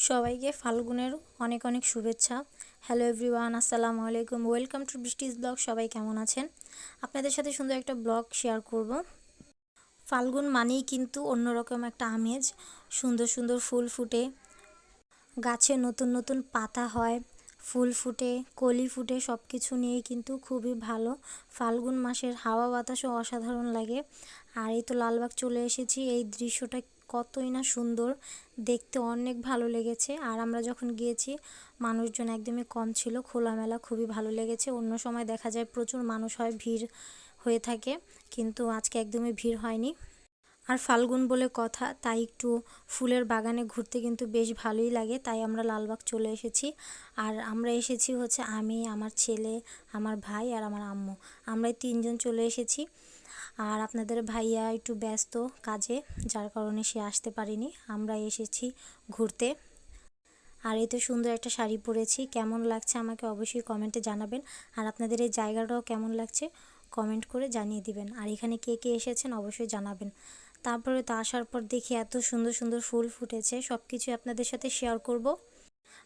সবাইকে ফাল্গুনের অনেক অনেক শুভেচ্ছা। হ্যালো এভরিওয়ান, আসসালামু আলাইকুম, ওয়েলকাম টু বৃষ্টিস ব্লগ। সবাই কেমন আছেন? আপনাদের সাথে সুন্দর একটা ব্লগ শেয়ার করব। ফাল্গুন মানেই কিন্তু অন্যরকম একটা আমেজ। সুন্দর সুন্দর ফুল ফুটে, গাছে নতুন নতুন পাতা হয়, ফুল ফুটে, কলি ফুটে, সব কিছু নিয়েই কিন্তু খুবই ভালো। ফাল্গুন মাসের হাওয়া বাতাসও অসাধারণ লাগে। আর এই তো লালবাগ চলে এসেছি। এই দৃশ্যটা কতই না সুন্দর, দেখতে অনেক ভালো লেগেছে। আর আমরা যখন গিয়েছি মানুষজন একদমই কম ছিল, খোলামেলা, খুবই ভালো লেগেছে। অন্য সময় দেখা যায় প্রচুর মানুষ হয়, ভিড় হয়ে থাকে, কিন্তু আজকে একদমই ভিড় হয়নি। আর ফাল্গুন বলে কথা, তাই একটু ফুলের বাগানে ঘুরতে কিন্তু বেশ ভালোই লাগে, তাই আমরা লালবাগ চলে এসেছি। আর আমরা এসেছি হচ্ছে আমি, আমার ছেলে, আমার ভাই আর আমার আম্মু, আমরাই তিনজন চলে এসেছি। আর আপনাদের ভাইয়া একটু ব্যস্ত কাজে, যার কারণে সে আসতে পারেনি। আমরা এসেছি ঘুরতে। আর এই তো সুন্দর একটা শাড়ি পরেছি, কেমন লাগছে আমাকে অবশ্যই কমেন্টে জানাবেন। আর আপনাদের এই জায়গাটাও কেমন লাগছে কমেন্ট করে জানিয়ে দিবেন। আর এখানে কে কে এসেছেন অবশ্যই জানাবেন। তারপরে তো আসার পর দেখি এত সুন্দর সুন্দর ফুল ফুটেছে, সব কিছু আপনাদের সাথে শেয়ার করব।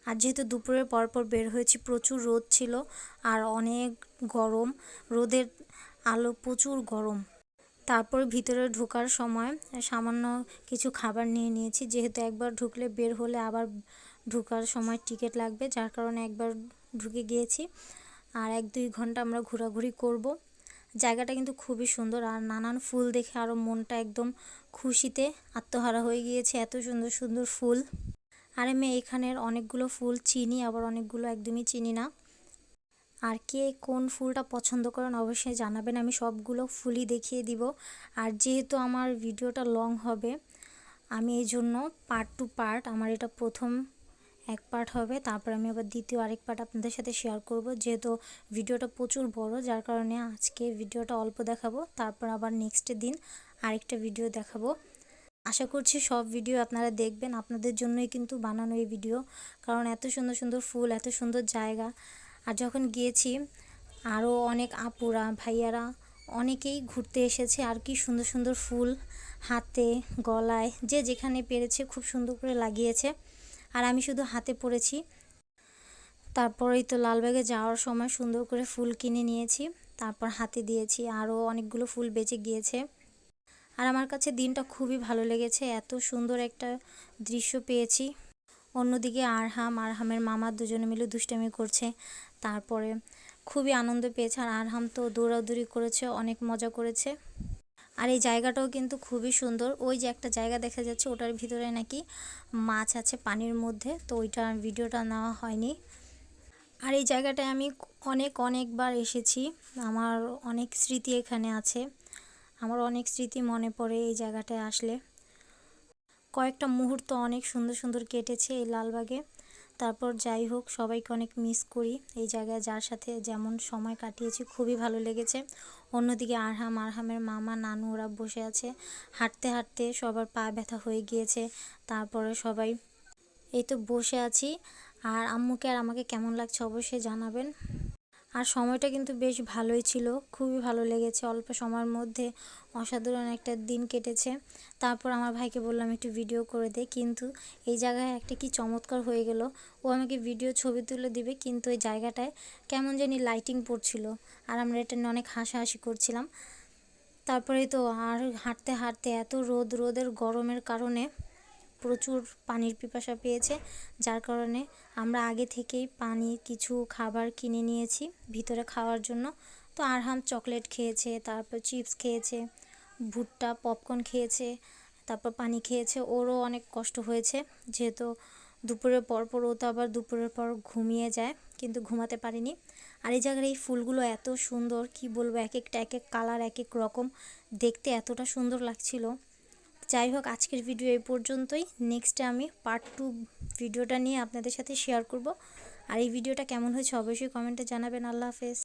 আর যেহেতু দুপুরের পরপর বের হয়েছি, প্রচুর রোদ ছিল আর অনেক গরম, রোদের আলো প্রচুর গরম। তারপর ভিতরে ঢোকার সময় সামান্য কিছু খাবার নিয়ে নিয়েছি, যেহেতু একবার ঢুকলে বের হলে আবার ঢোকার সময় টিকিট লাগবে, যার কারণে একবার ঢুকে গিয়েছি। আর 1-2 ঘন্টা আমরা ঘোরাঘুরি করব। জায়গাটা কিন্তু খুবই সুন্দর, আর নানান ফুল দেখে আরও মনটা একদম খুশিতে আত্মহারা হয়ে গিয়েছে, এত সুন্দর সুন্দর ফুল। আর আমি এখানের অনেকগুলো ফুল চিনি, আবার অনেকগুলো একদমই চিনি না। আর কে কোন ফুলটা পছন্দ করেন অবশ্যই জানাবেন, আমি সবগুলো ফুলই দেখিয়ে দিব। আর যেহেতু আমার ভিডিওটা লং হবে, আমি এই জন্য পার্ট টু পার্ট, আমার এটা প্রথম এক পার্ট হবে, তারপর আমি আবার দ্বিতীয় আরেক পার্ট আপনাদের সাথে শেয়ার করব। যেহেতু ভিডিওটা প্রচুর বড়, যার কারণে আজকে ভিডিওটা অল্প দেখাবো, তারপর আবার নেক্সট দিন আরেকটা ভিডিও দেখাবো। আশা করছি সব ভিডিও আপনারা দেখবেন, আপনাদের জন্যই কিন্তু বানানো এই ভিডিও, কারণ এত সুন্দর সুন্দর ফুল, এত সুন্দর জায়গা। আর যখন গিয়েছি আরও অনেক আপুরা ভাইয়ারা অনেকেই ঘুরতে এসেছে, আর কি সুন্দর সুন্দর ফুল হাতে গলায় যে যেখানে পেরেছে খুব সুন্দর করে লাগিয়েছে। আর আমি শুধু হাতে পরেছি। তারপরেই তো লালবাগে যাওয়ার সময় সুন্দর করে ফুল কিনে নিয়েছি, তারপর হাতে দিয়েছি, আরও অনেকগুলো ফুল বেঁচে গিয়েছে। আর আমার কাছে দিনটা খুবই ভালো লেগেছে, এত সুন্দর একটা দৃশ্য পেয়েছি। অন্যদিকে আরহামের মামা দুজনে মিলে দুষ্টামি করছে, তারপরে খুবই আনন্দ পেয়েছে। আর আরহাম তো দৌড়াদৌড়ি করেছে, অনেক মজা করেছে। আর এই জায়গাটাও কিন্তু খুবই সুন্দর। ওই যে একটা জায়গা দেখা যাচ্ছে, ওটার ভিতরে নাকি মাছ আছে পানির মধ্যে, তো ওইটার ভিডিওটা নেওয়া হয়নি। আর এই জায়গাটায় আমি অনেকবার এসেছি, আমার অনেক স্মৃতি এখানে আছে, আমার অনেক স্মৃতি মনে পড়ে এই জায়গাটায় আসলে। কয়েকটা মুহূর্ত অনেক সুন্দর সুন্দর কেটেছে এই লালবাগে। তারপর যাই হোক, সবাইকে অনেক মিস করি, এই জায়গায় যার সাথে যেমন সময় কাটিয়েছি খুবই ভালো লেগেছে। অন্যদিকে আরহামের মামা নানু ওরা বসে আছে, হাঁটতে হাঁটতে সবার পা ব্যথা হয়ে গিয়েছে। তারপরে সবাই এই তো বসে আছি। আর আম্মুকে আর আমাকে কেমন লাগছে অবশ্যই জানাবেন। আর সময়টা কিন্তু বেশ ভালোই ছিল, খুবই ভালো লেগেছে, অল্প সময়ের মধ্যে অসাধারণ একটা দিন কেটেছে। তারপর আমার ভাইকে বললাম একটু ভিডিও করে দে, কিন্তু এই জায়গায় একটা কি চমৎকার হয়ে গেল, ও আমাকে ভিডিও ছবি তুলে দিবে, কিন্তু এই জায়গাটায় কেমন জানি লাইটিং পড়ছিল, আর আমরা এটা নিয়ে অনেক হাসাহাসি করছিলাম। তারপরেই তো আর হাঁটতে হাঁটতে এত রোদের গরমের কারণে প্রচুর পানির পিপাসা পেয়েছে, যার কারণে আমরা আগে থেকেই পানি কিছু খাবার কিনে নিয়েছি ভিতরে খাওয়ার জন্য। তো আরহাম চকলেট খেয়েছে, তারপর চিপস খেয়েছে, ভুট্টা পপকর্ন খেয়েছে, তারপর পানি খেয়েছে। ওরও অনেক কষ্ট হয়েছে, যেহেতু দুপুরের পর ও তো আবার দুপুরের পর ঘুমিয়ে যায়, কিন্তু ঘুমাতে পারিনি। আর এই জায়গার এই ফুলগুলো এত সুন্দর, কি বলবো, এক একটা এক এক কালার, এক এক রকম, দেখতে এতটা সুন্দর লাগছিল। যাই হোক, আজকের ভিডিও এই পর্যন্তই। নেক্সটে আমি পার্ট 2 ভিডিওটা নিয়ে আপনাদের সাথে শেয়ার করব। আর এই ভিডিওটা কেমন হয়েছে অবশ্যই কমেন্টে জানাবেন। আল্লাহ হাফেজ।